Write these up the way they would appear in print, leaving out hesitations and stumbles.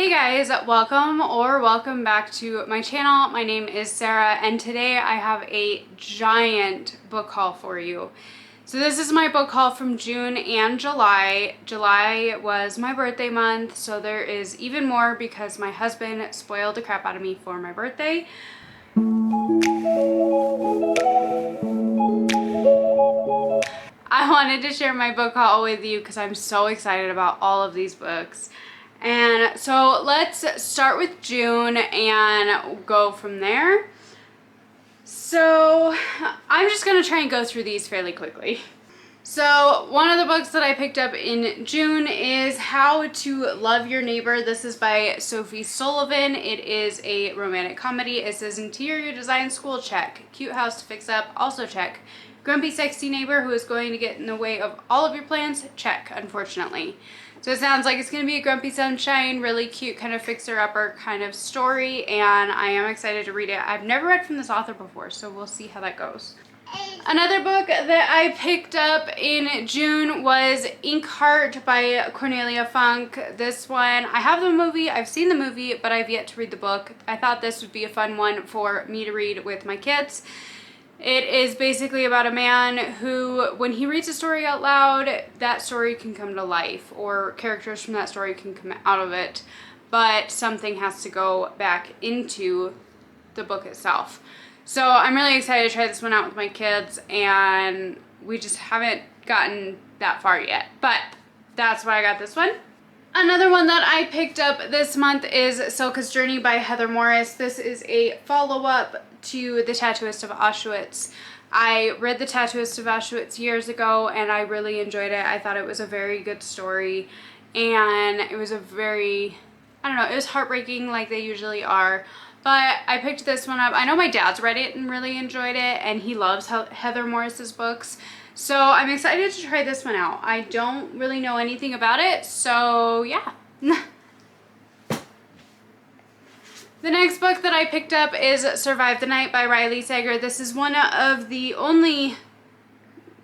Hey guys, welcome back to my channel. My name is Sarah and today I have a giant book haul for you. So this is my book haul from June and July. July was my birthday month, so there is even more because my husband spoiled the crap out of me for my birthday. I wanted to share my book haul with you because I'm so excited about all of these books. And so let's start with June and go from there. So I'm just going to try and go through these fairly quickly. So one of the books that I picked up in June is How to Love Your Neighbor. This is by Sophie Sullivan. It is a romantic comedy. It says interior design school, check. Cute house to fix up, also check. Grumpy sexy neighbor who is going to get in the way of all of your plans, check, unfortunately. So it sounds like it's going to be a grumpy sunshine, really cute kind of fixer-upper kind of story, and I am excited to read it. I've never read from this author before, so we'll see how that goes. Another book that I picked up in June was Inkheart by Cornelia Funk. This one, I have the movie, I've seen the movie, but I've yet to read the book. I thought this would be a fun one for me to read with my kids. It is basically about a man who, when he reads a story out loud, that story can come to life, or characters from that story can come out of it, but something has to go back into the book itself. So I'm really excited to try this one out with my kids, and we just haven't gotten that far yet, but that's why I got this one. Another one that I picked up this month is Silka's Journey by Heather Morris. This is a follow-up to The Tattooist of Auschwitz. I read The Tattooist of Auschwitz years ago and I really enjoyed it. I thought it was a very good story and it was a very, I don't know, it was heartbreaking like they usually are. But I picked this one up. I know my dad's read it and really enjoyed it and he loves Heather Morris's books. So I'm excited to try this one out. I don't really know anything about it, so yeah. The next book that I picked up is Survive the Night by Riley Sager. This is one of the only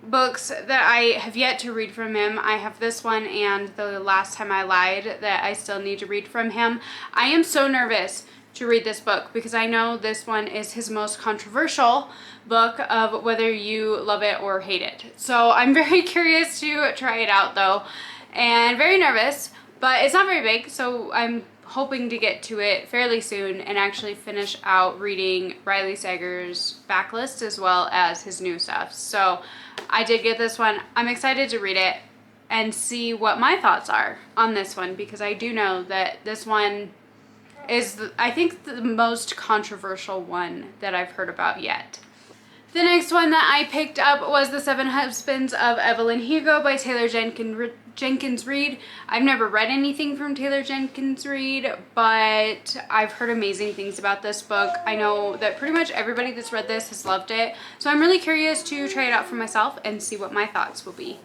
books that I have yet to read from him. I have this one and The Last Time I Lied that I still need to read from him. I am so nervous to read this book because I know this one is his most controversial book of whether you love it or hate it. So I'm very curious to try it out though and very nervous, but it's not very big, so I'm hoping to get to it fairly soon and actually finish out reading Riley Sager's backlist as well as his new stuff. So I did get this one. I'm excited to read it and see what my thoughts are on this one because I do know that this one is, I think, the most controversial one that I've heard about yet. The next one that I picked up was The Seven Husbands of Evelyn Hugo by Taylor Jenkins Reid. I've never read anything from Taylor Jenkins Reid, but I've heard amazing things about this book. I know that pretty much everybody that's read this has loved it, so I'm really curious to try it out for myself and see what my thoughts will be.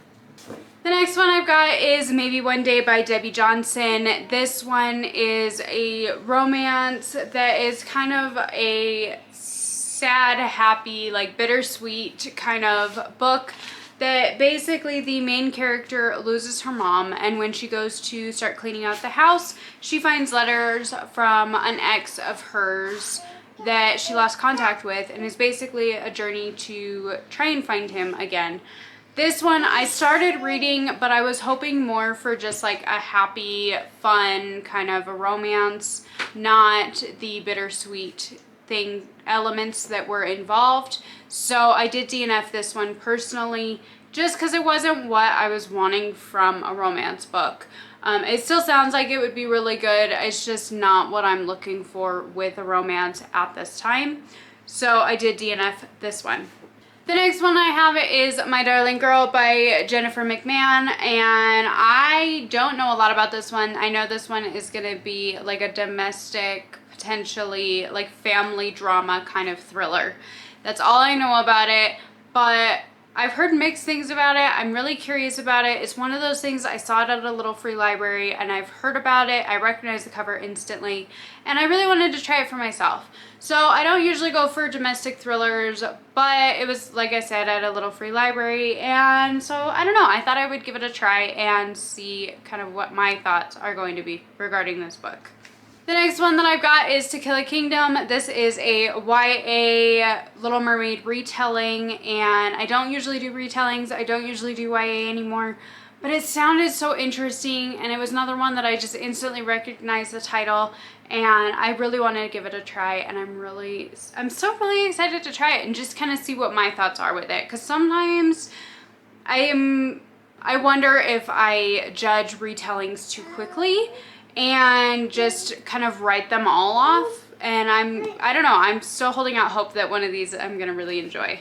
The next one I've got is Maybe One Day by Debbie Johnson. This one is a romance that is kind of a sad, happy, like bittersweet kind of book that basically the main character loses her mom, and when she goes to start cleaning out the house, she finds letters from an ex of hers that she lost contact with, and is basically a journey to try and find him again. This one I started reading, but I was hoping more for just like a happy, fun kind of a romance, not the bittersweet elements that were involved. So I did DNF this one personally just because it wasn't what I was wanting from a romance book. It still sounds like it would be really good. It's just not what I'm looking for with a romance at this time. So I did DNF this one. The next one I have is My Darling Girl by Jennifer McMahon, and I don't know a lot about this one. I know this one is going to be like a domestic, potentially like family drama kind of thriller. That's all I know about it, but I've heard mixed things about it. I'm really curious about it. It's one of those things, I saw it at a little free library and I've heard about it. I recognized the cover instantly and I really wanted to try it for myself. So I don't usually go for domestic thrillers, but it was, like I said, at a little free library, and so I don't know, I thought I would give it a try and see kind of what my thoughts are going to be regarding this book. The next one that I've got is To Kill a Kingdom. This is a YA Little Mermaid retelling, and I don't usually do retellings. I don't usually do YA anymore, but it sounded so interesting, and it was another one that I just instantly recognized the title, and I really wanted to give it a try, and I'm so really excited to try it and just kind of see what my thoughts are with it, because sometimes I wonder if I judge retellings too quickly and just kind of write them all off, and I don't know, I'm still holding out hope that one of these I'm gonna really enjoy.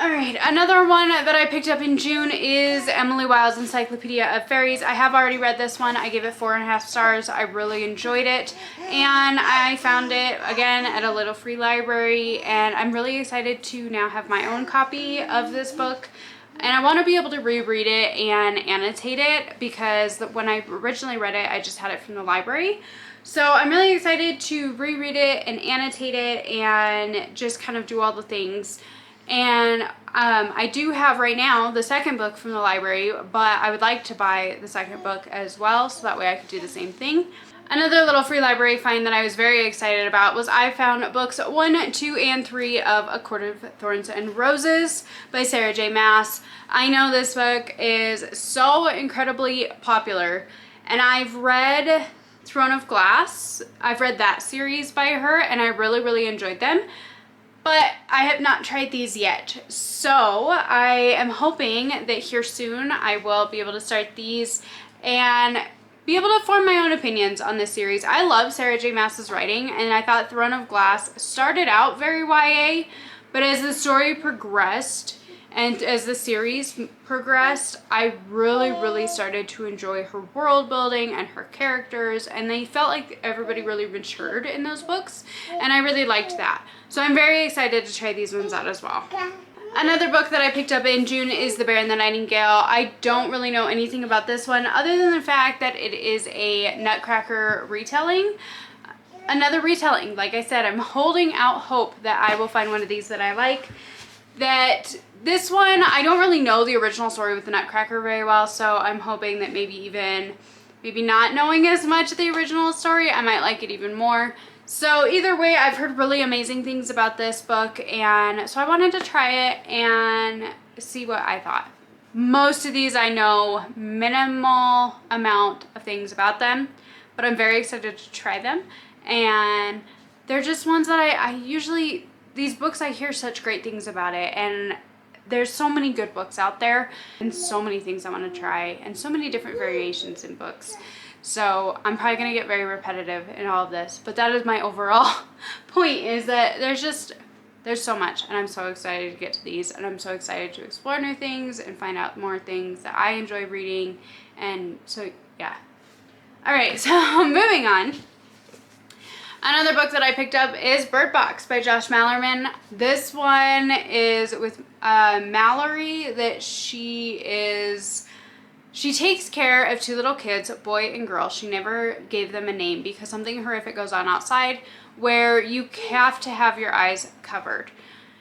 Alright, another one that I picked up in June is Emily Wilde's Encyclopedia of Fairies. I have already read this one. I gave it 4.5 stars. I really enjoyed it, and I found it again at a little free library, and I'm really excited to now have my own copy of this book. And I want to be able to reread it and annotate it, because when I originally read it, I just had it from the library. So I'm really excited to reread it and annotate it and just kind of do all the things. And I do have right now the second book from the library, but I would like to buy the second book as well, so that way I could do the same thing. Another little free library find that I was very excited about was I found books 1, 2, and 3 of A Court of Thorns and Roses by Sarah J. Maas. I know this book is so incredibly popular, and I've read Throne of Glass. I've read that series by her, and I really enjoyed them. But I have not tried these yet. So I am hoping that here soon I will be able to start these and be able to form my own opinions on this series. I love Sarah J. Maas's writing, and I thought Throne of Glass started out very YA, but as the story progressed and as the series progressed, I really started to enjoy her world building and her characters, and they felt like everybody really matured in those books, and I really liked that. So I'm very excited to try these ones out as well. Another book that I picked up in June is The Bear and the Nightingale. I don't really know anything about this one other than the fact that it is a Nutcracker retelling. Another retelling. Like I said, I'm holding out hope that I will find one of these that I like. This one, I don't really know the original story with the Nutcracker very well, so I'm hoping that maybe not knowing as much of the original story, I might like it even more. So either way, I've heard really amazing things about this book, and so I wanted to try it and see what I thought. Most of these I know minimal amount of things about them, but I'm very excited to try them, and they're just ones that I usually, these books I hear such great things about it, and there's so many good books out there and so many things I want to try and so many different variations in books. So I'm probably going to get very repetitive in all of this, but that is my overall point, is that there's so much, and I'm so excited to get to these, and I'm so excited to explore new things and find out more things that I enjoy reading, and so yeah. Alright, so moving on. Another book that I picked up is Bird Box by Josh Malerman. This one is with Mallory, that she takes care of 2 little kids, boy and girl. She never gave them a name because something horrific goes on outside where you have to have your eyes covered.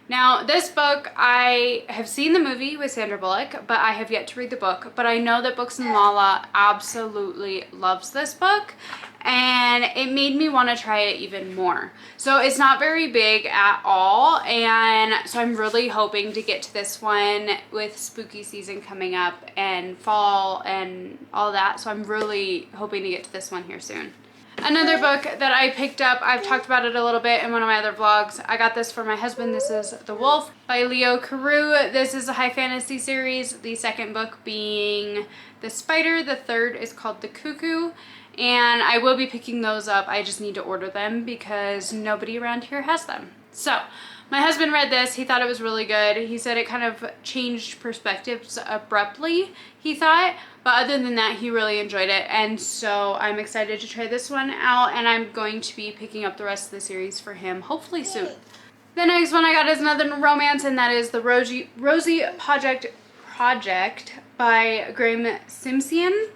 Now, this book, I have seen the movie with Sandra Bullock, but I have yet to read the book. But I know that Books and Lala absolutely loves this book, and it made me want to try it even more. So it's not very big at all, and so I'm really hoping to get to this one with spooky season coming up and fall and all that. So I'm really hoping to get to this one here soon. Another book that I picked up, I've talked about it a little bit in one of my other vlogs. I got this for my husband. This is The Wolf by Leo Carew. This is a high fantasy series, the second book being The Spider. The third is called The Cuckoo, and I will be picking those up. I just need to order them because nobody around here has them. So my husband read this. He thought it was really good. He said it kind of changed perspectives abruptly, he thought. But other than that, he really enjoyed it. And so I'm excited to try this one out. And I'm going to be picking up the rest of the series for him, hopefully soon. The next one I got is another romance, and that is The Rosie Project by Graham Simpson.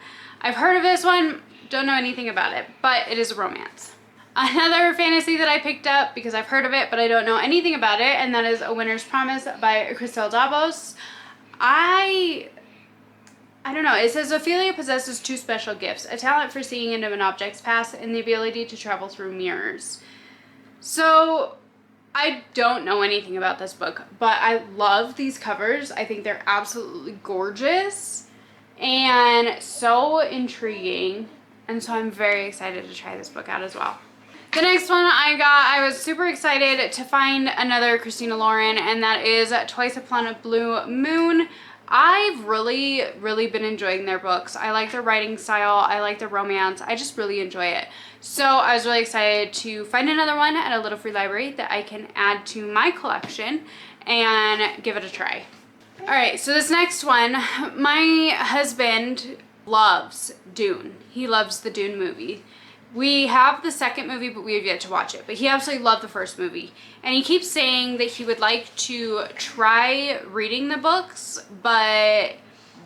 I've heard of this one. Don't know anything about it, but it is a romance. Another fantasy that I picked up because I've heard of it, but I don't know anything about it, and that is A Winter's Promise by Christelle Dabos. I I don't know. It says Ophelia possesses two special gifts, a talent for seeing into an object's past and the ability to travel through mirrors. So I don't know anything about this book, but I love these covers. I think they're absolutely gorgeous and so intriguing. And so I'm very excited to try this book out as well. The next one I was super excited to find another Christina Lauren, and that is Twice Upon a Blue Moon. I've really been enjoying their books. I like their writing style. I like the romance. I just really enjoy it. So I was really excited to find another one at a little free library that I can add to my collection and give it a try. All right, so this next one, my husband loves Dune. He loves the Dune movie. We have the second movie, but we have yet to watch it. But he absolutely loved the first movie. And he keeps saying that he would like to try reading the books, but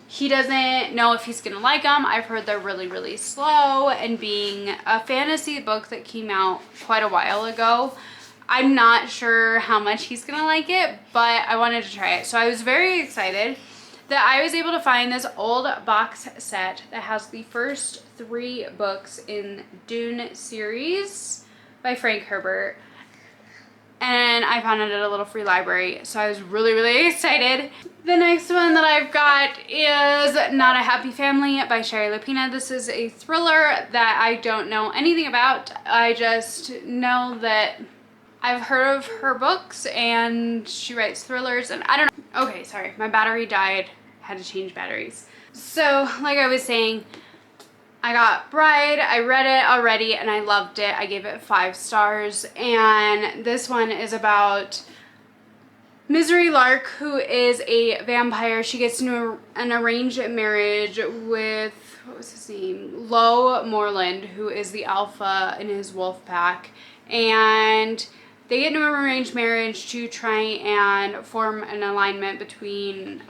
he doesn't know if he's going to like them. I've heard they're really slow, and being a fantasy book that came out quite a while ago, I'm not sure how much he's going to like it, but I wanted to try it. So I was very excited that I was able to find this old box set that has the first 3 books in Dune series by Frank Herbert. And I found it at a little free library, so I was really excited. The next one that I've got is Not a Happy Family by Shari Lapena. This is a thriller that I don't know anything about. I just know that I've heard of her books and she writes thrillers, and I don't know. Okay, sorry, my battery died. Had to change batteries. So like I was saying, I got Bride. I read it already and I loved it. I gave it 5 stars, and this one is about Misery Lark, who is a vampire. She gets into an arranged marriage with, what was his name? Lo Moreland, who is the alpha in his wolf pack, and they get into an arranged marriage to try and form an alignment between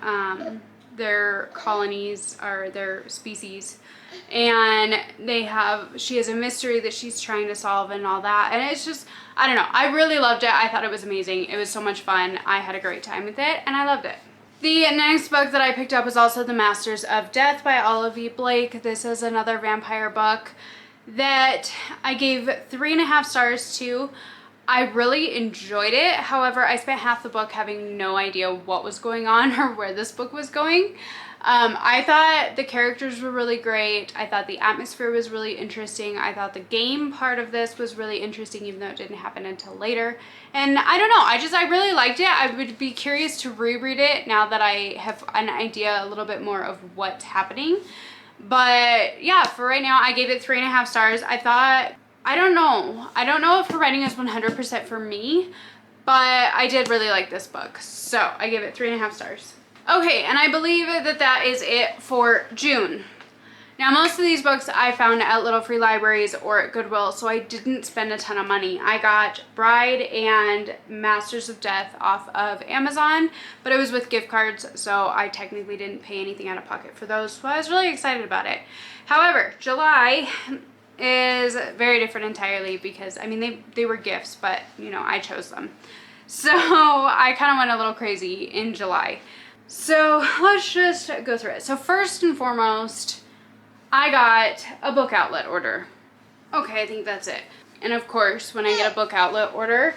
their colonies or their species, and she has a mystery that she's trying to solve and all that, and it's just, I don't know, I really loved it. I thought it was amazing. It was so much fun. I had a great time with it and I loved it. The next book that I picked up was also The Masters of Death by Olive E. Blake. This is another vampire book that I gave 3.5 stars to. I really enjoyed it. However, I spent half the book having no idea what was going on or where this book was going. I thought the characters were really great. I thought the atmosphere was really interesting. I thought the game part of this was really interesting, even though it didn't happen until later. And I don't know, I really liked it. I would be curious to reread it now that I have an idea a little bit more of what's happening. But yeah, for right now, I gave it 3.5 stars. I don't know if her writing is 100% for me, but I did really like this book. So I give it 3.5 stars. Okay, and I believe that is it for June. Now, most of these books I found at little free libraries or at Goodwill, so I didn't spend a ton of money. I got Bride and Masters of Death off of Amazon, but it was with gift cards, so I technically didn't pay anything out of pocket for those, so I was really excited about it. However, July is very different entirely because, I mean, they were gifts, but, you know, I chose them. So I kind of went a little crazy in July. So let's just go through it. So first and foremost, I got a book outlet order. Okay, I think that's it. And of course, when I get a book outlet order,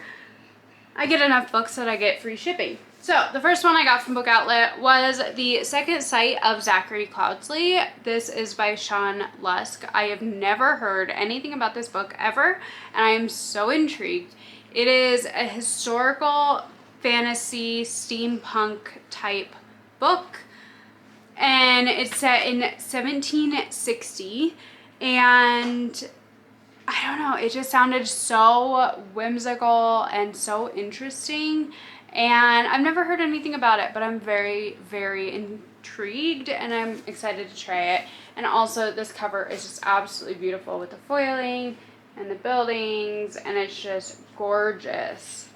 I get enough books that I get free shipping. So the first one I got from Book Outlet was The Second Sight of Zachary Cloudsley. This is by Sean Lusk. I have never heard anything about this book ever, and I am so intrigued. It is a historical fantasy steampunk type book, and it's set in 1760, and I don't know, it just sounded so whimsical and so interesting. And I've never heard anything about it, but I'm very intrigued and I'm excited to try it. And also this cover is just absolutely beautiful with the foiling and the buildings, and it's just gorgeous.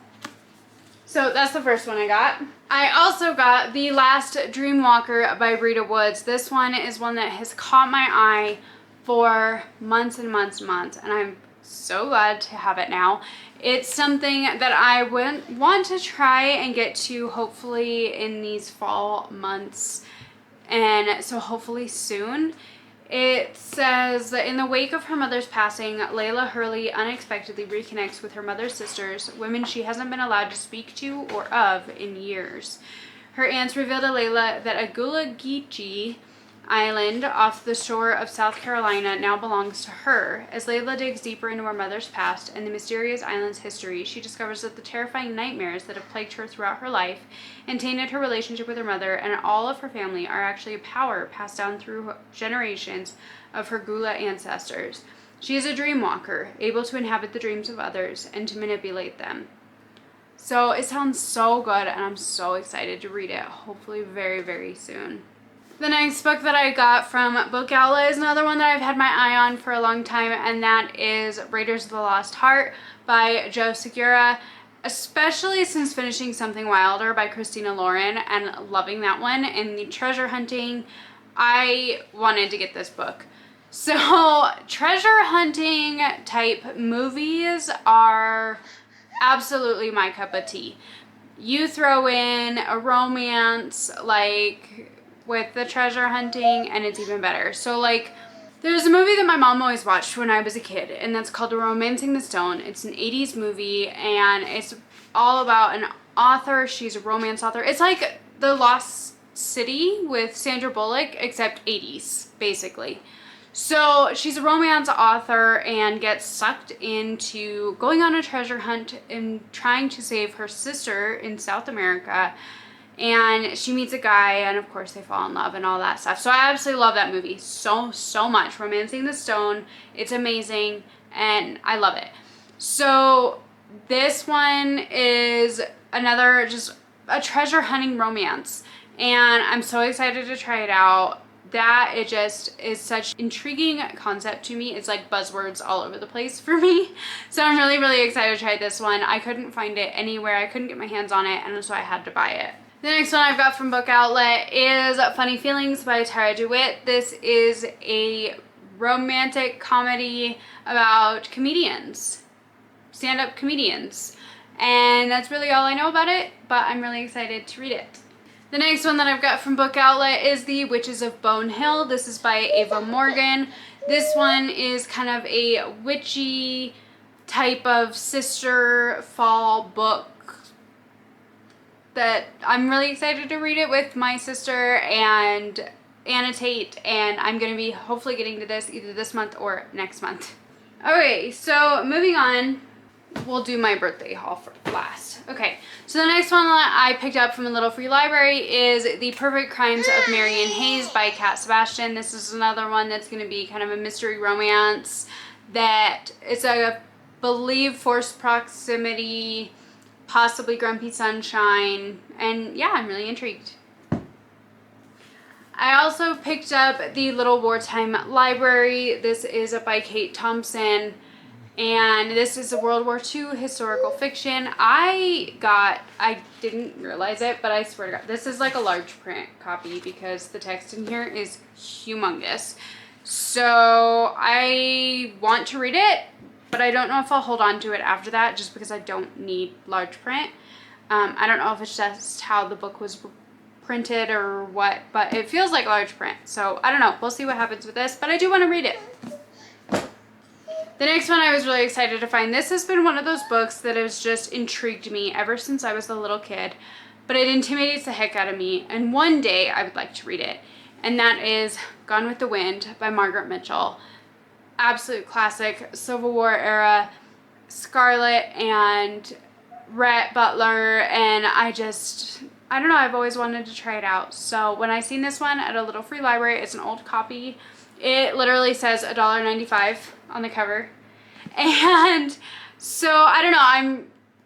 So that's the first one I got. I also got The Last Dreamwalker by Rita Woods. This one is one that has caught my eye for months and months and months, and I'm so glad to have it now. It's something that I want to try and get to hopefully in these fall months. and so hopefully soon. It says that in the wake of her mother's passing, Layla Hurley unexpectedly reconnects with her mother's sisters, women she hasn't been allowed to speak to or of in years. Her aunts reveal to Layla that Agula Geechee Island off the shore of South Carolina now belongs to her. As Layla digs deeper into her mother's past and the mysterious island's history, she discovers that the terrifying nightmares that have plagued her throughout her life and tainted her relationship with her mother and all of her family are actually a power passed down through generations of her Gula ancestors. She is a dream walker, able to inhabit the dreams of others and to manipulate them. So it sounds so good, and I'm so excited to read it, hopefully very, very soon. The next book that I got from Book Outlet is another one that I've had my eye on for a long time, and that is Raiders of the Lost Heart by Joe Segura, especially since finishing Something Wilder by Christina Lauren and loving that one. And the treasure hunting, I wanted to get this book. So treasure hunting type movies are absolutely my cup of tea. You throw in a romance, like with the treasure hunting, and it's even better. So like, there's a movie that my mom always watched when I was a kid, and that's called Romancing the Stone. It's an 80s movie, and it's all about an author. She's a romance author. It's like The Lost City with Sandra Bullock, except 80s, basically. So she's a romance author and gets sucked into going on a treasure hunt and trying to save her sister in South America. And she meets a guy, and of course they fall in love and all that stuff. So I absolutely love that movie so much. Romancing the Stone. It's amazing, and I love it. So this one is another just a treasure hunting romance, and I'm so excited to try it out. That it just is such intriguing concept to me. It's like buzzwords all over the place for me. So I'm really excited to try this one. I couldn't find it anywhere. I couldn't get my hands on it, and so I had to buy it. The next one I've got from Book Outlet is Funny Feelings by Tara DeWitt. This is a romantic comedy about comedians, stand-up comedians. And that's really all I know about it, but I'm really excited to read it. The next one that I've got from Book Outlet is The Witches of Bone Hill. This is by Ava Morgan. This one is kind of a witchy type of sister fall book that I'm really excited to read it with my sister and annotate, and I'm going to be hopefully getting to this either this month or next month. Okay, so moving on, we'll do my birthday haul for last. Okay, so the next one that I picked up from a little free library is The Perfect Crimes of Marion Hayes by Cat Sebastian. This is another one that's going to be kind of a mystery romance that it's I believe forced proximity, possibly Grumpy Sunshine, and yeah, I'm really intrigued. I also picked up The Little Wartime Library. This is by Kate Thompson, and this is a World War II historical fiction. I didn't realize it, but I swear to God, this is like a large print copy because the text in here is humongous. So I want to read it, but I don't know if I'll hold on to it after that just because I don't need large print. I don't know if it's just how the book was printed or what, but it feels like large print. So I don't know. We'll see what happens with this, but I do want to read it. The next one I was really excited to find. This has been one of those books that has just intrigued me ever since I was a little kid, but it intimidates the heck out of me, and one day I would like to read it, and that is Gone with the Wind by Margaret Mitchell. Absolute classic, Civil War era, Scarlett and Rhett Butler, and I don't know, I've always wanted to try it out. So when I seen this one at a little free library, it's an old copy. It literally says $1.95 on the cover. And so I don't know,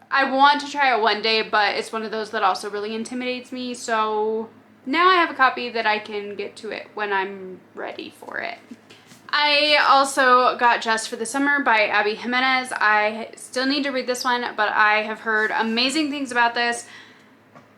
I want to try it one day, but it's one of those that also really intimidates me. So now I have a copy that I can get to it when I'm ready for it. I also got Just for the Summer by Abby Jimenez. I still need to read this one, but I have heard amazing things about this.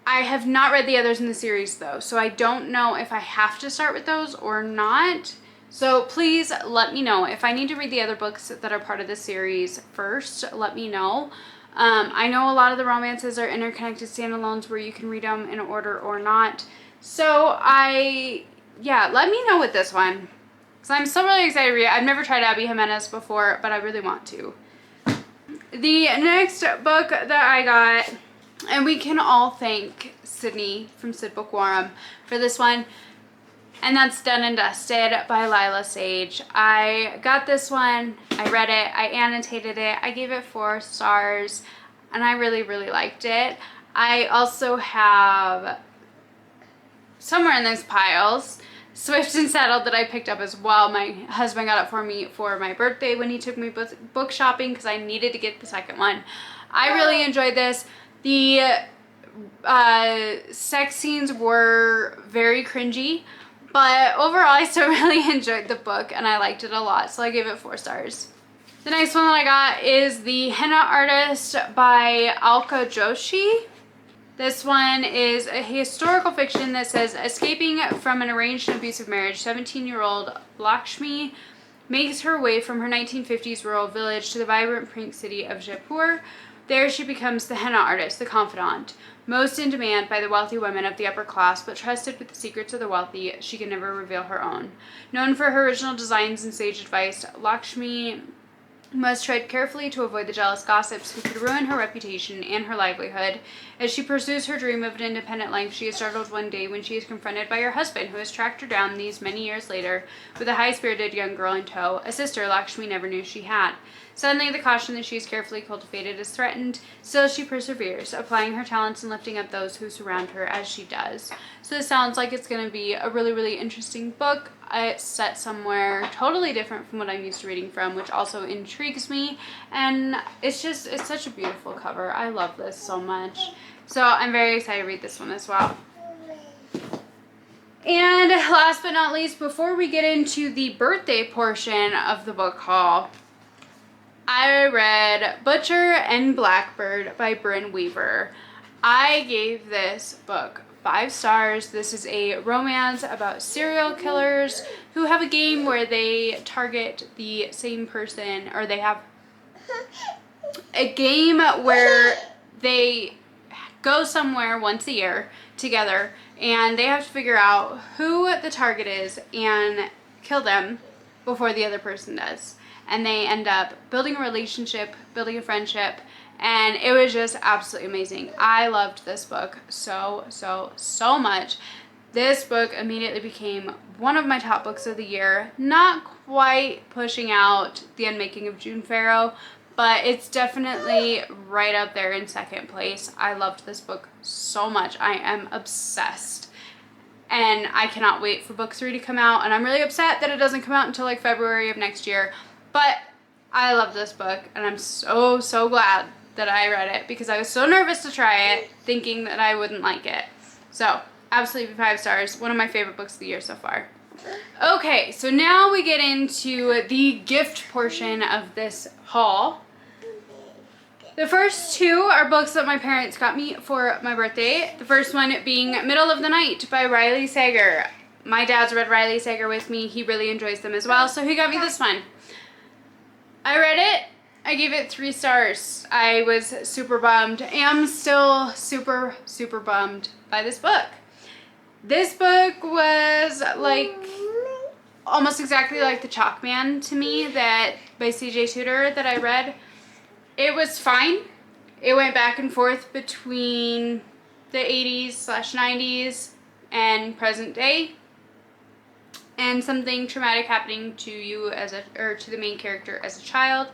I have not read the others in the series though, so I don't know if I have to start with those or not. So please let me know. If I need to read the other books that are part of the series first, let me know. I know a lot of the romances are interconnected standalones where you can read them in order or not. So I yeah, let me know with this one. Because I'm still really excited to read it. I've never tried Abby Jimenez before, but I really want to. The next book that I got, and we can all thank Sydney from Sid Bookworm for this one, and that's Done and Dusted by Lila Sage. I got this one, I read it, I annotated it, I gave it 4 stars, and I really, really liked it. I also have, somewhere in these piles, Swift and Settled that I picked up as well. My husband got it for me for my birthday when he took me book shopping because I needed to get the second one. I really enjoyed this. The sex scenes were very cringy, but overall I still really enjoyed the book and I liked it a lot, so I gave it 4 stars. The next one that I got is The Henna Artist by Alka Joshi. This one is a historical fiction that says, escaping from an arranged and abusive marriage, 17-year-old Lakshmi makes her way from her 1950s rural village to the vibrant pink city of Jaipur. There she becomes the henna artist, the confidant, most in demand by the wealthy women of the upper class, but trusted with the secrets of the wealthy, she can never reveal her own. Known for her original designs and sage advice, Lakshmi must tread carefully to avoid the jealous gossips who could ruin her reputation and her livelihood. As she pursues her dream of an independent life, she is startled one day when she is confronted by her husband, who has tracked her down these many years later with a high-spirited young girl in tow, a sister Lakshmi never knew she had. Suddenly, the caution that she has carefully cultivated is threatened. Still, she perseveres, applying her talents and lifting up those who surround her as she does. So this sounds like it's going to be a really, really interesting book. It's set somewhere totally different from what I'm used to reading from, which also intrigues me. And it's such a beautiful cover. I love this so much. So I'm very excited to read this one as well. And last but not least, before we get into the birthday portion of the book haul, I read Butcher and Blackbird by Brynne Weaver. I gave this book 5 stars. This is a romance about serial killers who have a game where they target the same person, or they have a game where they go somewhere once a year together and they have to figure out who the target is and kill them before the other person does. And they end up building a relationship, building a friendship, and it was just absolutely amazing. I loved this book so much. This book immediately became one of my top books of the year. Not quite pushing out The Unmaking of June Farrow, but it's definitely right up there in second place. I loved this book so much. I am obsessed. And I cannot wait for book 3 to come out, and I'm really upset that it doesn't come out until like February of next year. But I love this book, and I'm so glad that I read it because I was so nervous to try it, thinking that I wouldn't like it. So, absolutely 5 stars. One of my favorite books of the year so far. Okay, so now we get into the gift portion of this haul. The first 2 are books that my parents got me for my birthday. The first one being Middle of the Night by Riley Sager. My dad's read Riley Sager with me. He really enjoys them as well, so he got me this one. I read it. I gave it 3 stars. I was super bummed. Am still super bummed by this book. This book was like almost exactly like The Chalk Man to me, that by C.J. Tudor that I read. It was fine. It went back and forth between the 80s/90s and present day, and something traumatic happening to you to the main character as a child,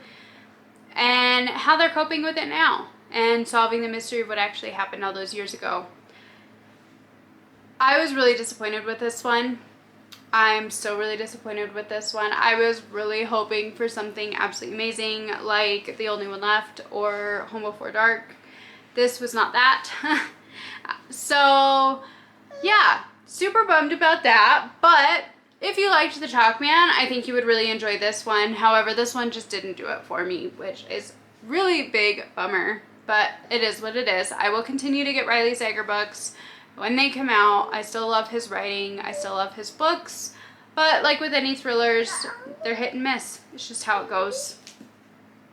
and how they're coping with it now and solving the mystery of what actually happened all those years ago. I was really disappointed with this one. I'm still really disappointed with this one. I was really hoping for something absolutely amazing like The Only One Left or Home Before Dark. This was not that. So yeah, super bummed about that, but if you liked The Chalk Man, I think you would really enjoy this one. However, this one just didn't do it for me, which is really big bummer, but it is what it is. I will continue to get Riley Sager books when they come out. I still love his writing. I still love his books, but like with any thrillers, they're hit and miss. It's just how it goes.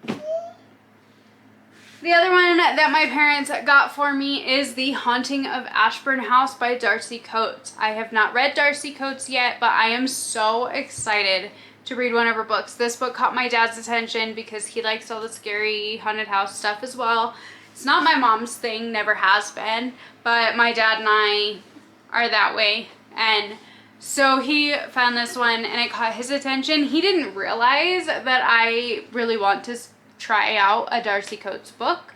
The other one that my parents got for me is The Haunting of Ashburn House by Darcy Coates. I have not read Darcy Coates yet, but I am so excited to read one of her books. This book caught my dad's attention because he likes all the scary haunted house stuff as well. It's not my mom's thing, never has been, but my dad and I are that way. And so he found this one and it caught his attention. He didn't realize that I really want to try out a Darcy Coates book.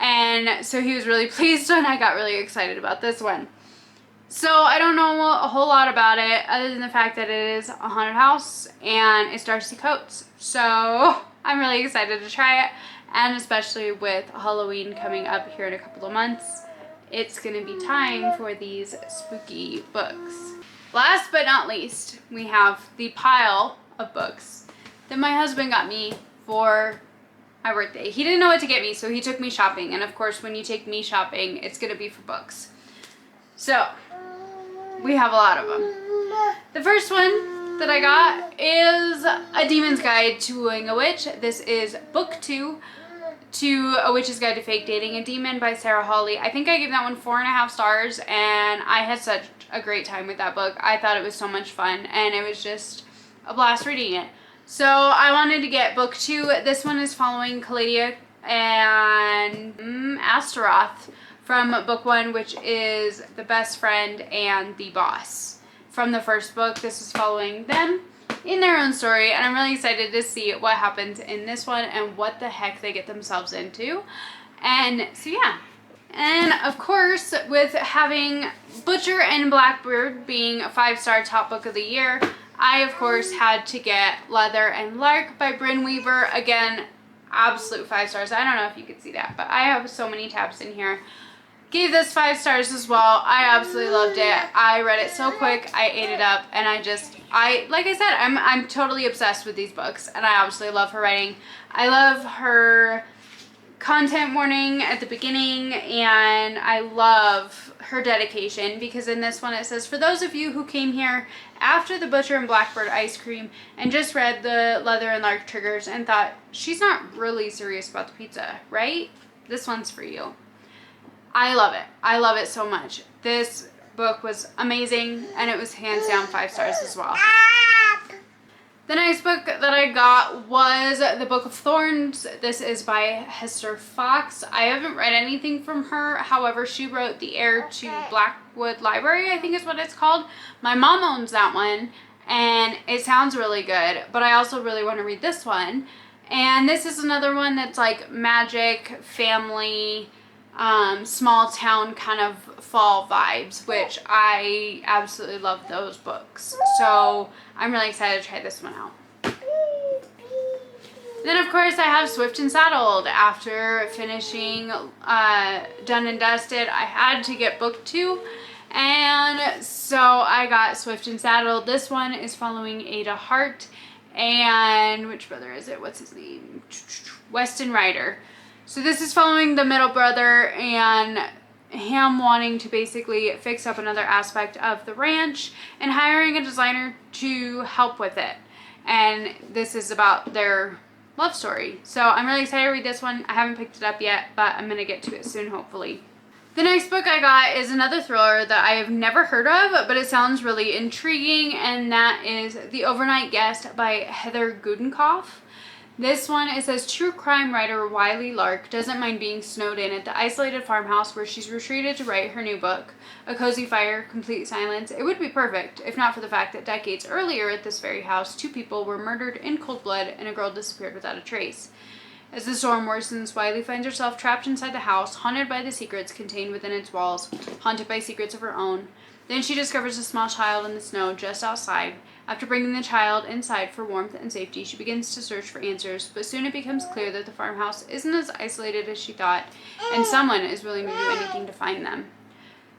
And so he was really pleased and I got really excited about this one. So I don't know a whole lot about it other than the fact that it is a haunted house and it's Darcy Coates. So I'm really excited to try it, and especially with Halloween coming up here in a couple of months, it's gonna be time for these spooky books. Last but not least, we have the pile of books that my husband got me for my birthday. He didn't know what to get me, so he took me shopping. And of course, when you take me shopping, it's gonna be for books. So, we have a lot of them. The first one that I got is A Demon's Guide to Wooing a Witch. This is book 2 to A Witch's Guide to Fake Dating a Demon by Sarah Hawley. I think I gave that one 4.5 stars, and I had such a great time with that book. I thought it was so much fun, and it was just a blast reading it. So I wanted to get book 2. This one is following Kalladia and Astaroth from book 1, which is The Best Friend and The Boss. From the first book, this is following them in their own story, and I'm really excited to see what happens in this one and what the heck they get themselves into. And so yeah. And of course, with having Butcher and Blackbird being a 5-star top book of the year, I of course had to get Leather and Lark by Brynne Weaver. Again, absolute 5 stars. I don't know if you could see that, but I have so many tabs in here. Gave this 5 stars as well. I absolutely loved it. I read it so quick, I ate it up, and like I said, I'm totally obsessed with these books, and I absolutely love her writing. I love her content warning at the beginning, and I love her dedication, because in this one it says, for those of you who came here after the Butcher and Blackbird ice cream and just read the Leather and Lark triggers and thought, she's not really serious about the pizza, right? This one's for you. I love it. I love it so much. This book was amazing, and it was hands down 5 stars as well. The next book that I got was The Book of Thorns. This is by Hester Fox. I haven't read anything from her. However, she wrote The Heir to Blackwood Library, I think is what it's called. My mom owns that one, and it sounds really good, but I also really want to read this one. And this is another one that's like magic, family, small town kind of fall vibes, which I absolutely love those books. So I'm really excited to try this one out. Then of course I have Swift and Saddled. After finishing Done and Dusted, I had to get book 2. And so I got Swift and Saddled. This one is following Ada Hart and which brother is it? What's his name? Weston Ryder. So this is following the middle brother and him wanting to basically fix up another aspect of the ranch and hiring a designer to help with it. And this is about their love story. So I'm really excited to read this one. I haven't picked it up yet, but I'm going to get to it soon, hopefully. The next book I got is another thriller that I have never heard of, but it sounds really intriguing, and that is The Overnight Guest by Heather Gudenkauf. This one, it says, true crime writer Wiley Lark doesn't mind being snowed in at the isolated farmhouse where she's retreated to write her new book. A cozy fire, complete silence. It would be perfect, if not for the fact that decades earlier at this very house, 2 people were murdered in cold blood and a girl disappeared without a trace. As the storm worsens, Wiley finds herself trapped inside the house, haunted by the secrets contained within its walls, haunted by secrets of her own. Then she discovers a small child in the snow just outside. After bringing the child inside for warmth and safety, she begins to search for answers, but soon it becomes clear that the farmhouse isn't as isolated as she thought, and someone is willing to do anything to find them.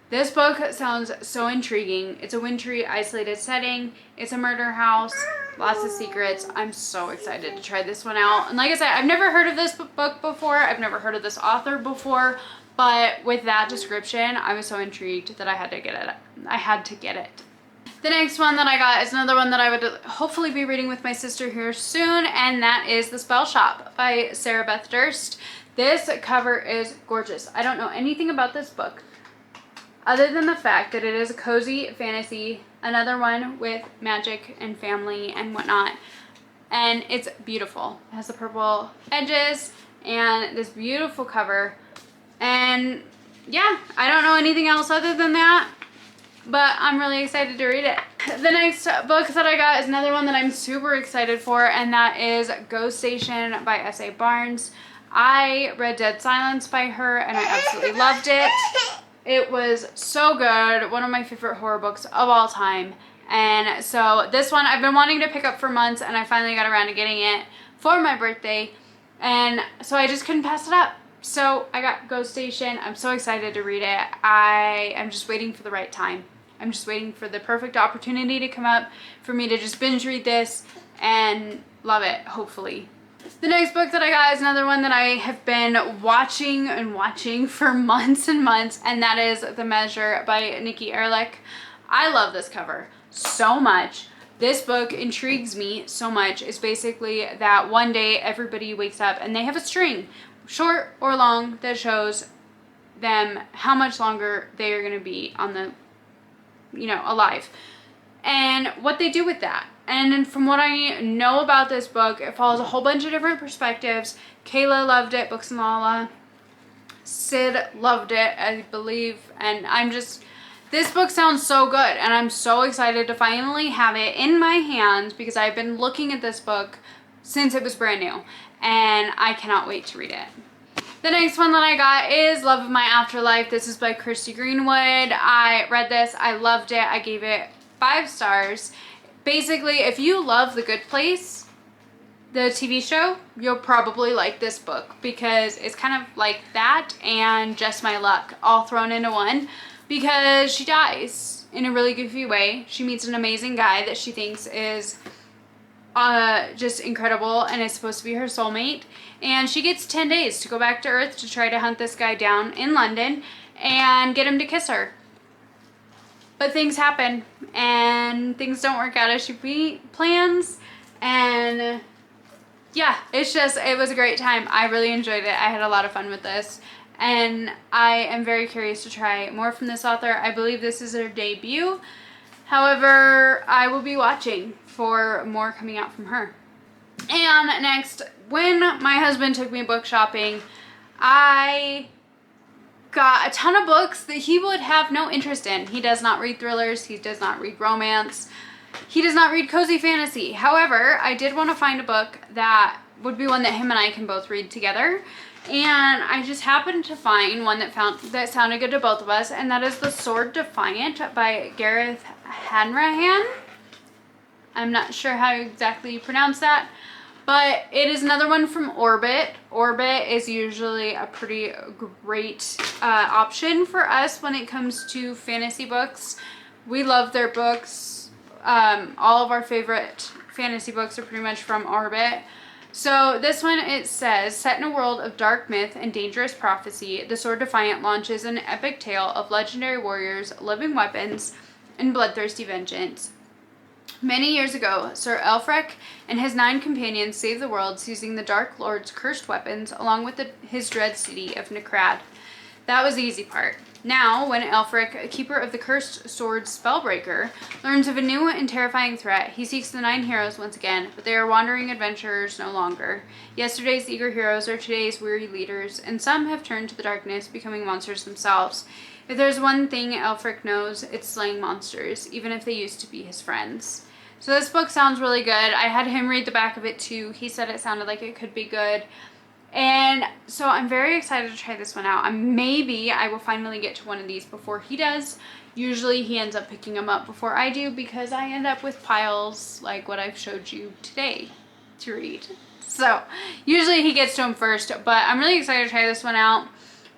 This book sounds so intriguing. It's a wintry, isolated setting. It's a murder house. Lots of secrets. I'm so excited to try this one out. And like I said, I've never heard of this book before. I've never heard of this author before. But with that description, I was so intrigued that I had to get it. The next one that I got is another one that I would hopefully be reading with my sister here soon, and that is The Spell Shop by Sarah Beth Durst. This cover is gorgeous. I don't know anything about this book other than the fact that it is a cozy fantasy, another one with magic and family and whatnot. And it's beautiful. It has the purple edges and this beautiful cover. And yeah, I don't know anything else other than that, but I'm really excited to read it. The next book that I got is another one that I'm super excited for, and that is Ghost Station by S.A. Barnes. I read Dead Silence by her, and I absolutely loved it. It was so good. One of my favorite horror books of all time. And so this one I've been wanting to pick up for months, and I finally got around to getting it for my birthday. And so I just couldn't pass it up. So I got Ghost Station. I'm so excited to read it. I am just waiting for the right time. I'm just waiting for the perfect opportunity to come up for me to just binge read this and love it, hopefully. The next book that I got is another one that I have been watching for months and months, and that is The Measure by Nikki Erlich. I love this cover so much. This book intrigues me so much. It's basically that one day everybody wakes up and they have a string, short or long, that shows them how much longer they are going to be on the, alive, and what they do with that. And from what I know about this book, it follows a whole bunch of different perspectives. Kayla loved it, Books and Lala. Sid loved it, I believe. And this book sounds so good, and I'm so excited to finally have it in my hands because I've been looking at this book since it was brand new, and I cannot wait to read it. The next one that I got is Love of My Afterlife. This is by Christy Greenwood. I read this. I loved it. I gave it 5 stars. Basically, if you love The Good Place, the TV show, you'll probably like this book because it's kind of like that and Just My Luck all thrown into one, because she dies in a really goofy way. She meets an amazing guy that she thinks is just incredible and is supposed to be her soulmate, and she gets 10 days to go back to Earth to try to hunt this guy down in London and get him to kiss her. But things happen and things don't work out as she plans, and yeah, it was a great time. I really enjoyed it. I had a lot of fun with this, and I am very curious to try more from this author. I believe this is her debut. However, I will be watching for more coming out from her. And next, when my husband took me book shopping, I got a ton of books that he would have no interest in. He does not read thrillers. He does not read romance. He does not read cozy fantasy. However, I did want to find a book that would be one that him and I can both read together. And I just happened to find one that sounded good to both of us, and that is The Sword Defiant by Gareth Hanrahan. I'm not sure how exactly you pronounce that, but it is another one from Orbit. Orbit is usually a pretty great option for us when it comes to fantasy books. We love their books. All of our favorite fantasy books are pretty much from Orbit. So this one, it says, set in a world of dark myth and dangerous prophecy, The Sword Defiant launches an epic tale of legendary warriors, living weapons, and bloodthirsty vengeance. Many years ago, Sir Elfric and his 9 companions saved the world, seizing the Dark Lord's cursed weapons along with his dread city of Necrad. That was the easy part. Now, when Elfric, a keeper of the cursed sword Spellbreaker, learns of a new and terrifying threat, he seeks the 9 heroes once again, but they are wandering adventurers no longer. Yesterday's eager heroes are today's weary leaders, and some have turned to the darkness, becoming monsters themselves. If there's one thing Elfric knows, it's slaying monsters, even if they used to be his friends. So this book sounds really good. I had him read the back of it too. He said it sounded like it could be good. And so I'm very excited to try this one out. Maybe I will finally get to one of these before he does. Usually he ends up picking them up before I do because I end up with piles like what I've showed you today to read. So usually he gets to them first, but I'm really excited to try this one out.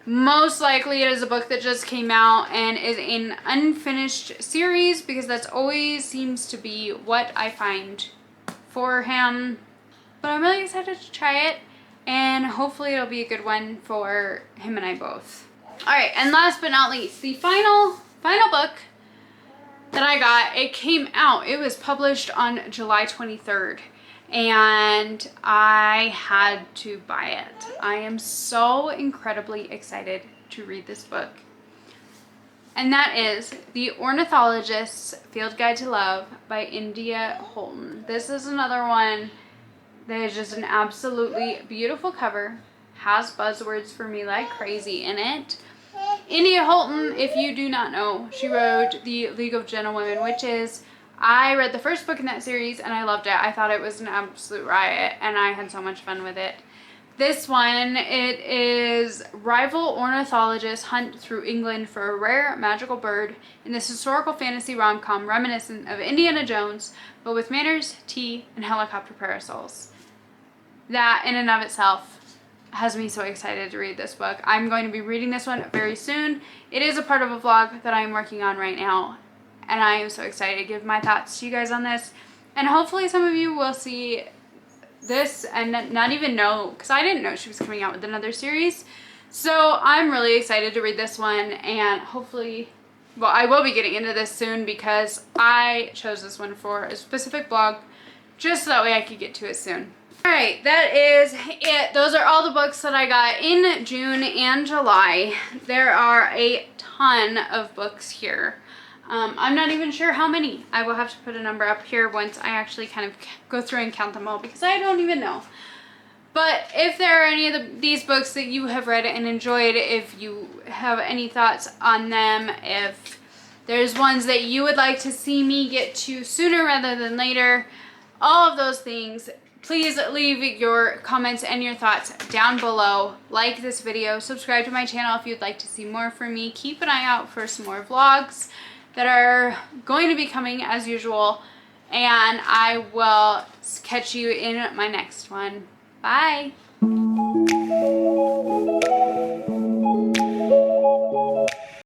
Most likely it is a book that just came out and is an unfinished series because that's always seems to be what I find for him. But I'm really excited to try it. And hopefully it'll be a good one for him and I both. Alright, and last but not least, the final book that I got, it came out. It was published on July 23rd. and I had to buy it. I am so incredibly excited to read this book. And that is The Ornithologist's Field Guide to Love by India Holton. This is another one that is just an absolutely beautiful cover, has buzzwords for me like crazy in it. India Holton, if you do not know, she wrote The League of Gentlewomen Witches. I read the first book in that series and I loved it. I thought it was an absolute riot and I had so much fun with it. This one, it is rival ornithologists hunt through England for a rare magical bird in this historical fantasy rom-com reminiscent of Indiana Jones, but with manners, tea, and helicopter parasols. That in and of itself has me so excited to read this book. I'm going to be reading this one very soon. It is a part of a vlog that I'm working on right now, and I am so excited to give my thoughts to you guys on this. And hopefully some of you will see this and not even know, because I didn't know she was coming out with another series. So I'm really excited to read this one, and hopefully, well, I will be getting into this soon because I chose this one for a specific blog just so that way I could get to it soon. Alright, that is it. Those are all the books that I got in June and July. There are a ton of books here. I'm not even sure how many. I will have to put a number up here once I actually kind of go through and count them all because I don't even know. But if there are any of these books that you have read and enjoyed, if you have any thoughts on them, if there's ones that you would like to see me get to sooner rather than later, all of those things, please leave your comments and your thoughts down below. Like this video, subscribe to my channel if you'd like to see more from me. Keep an eye out for some more vlogs that are going to be coming as usual, and I will catch you in my next one. Bye!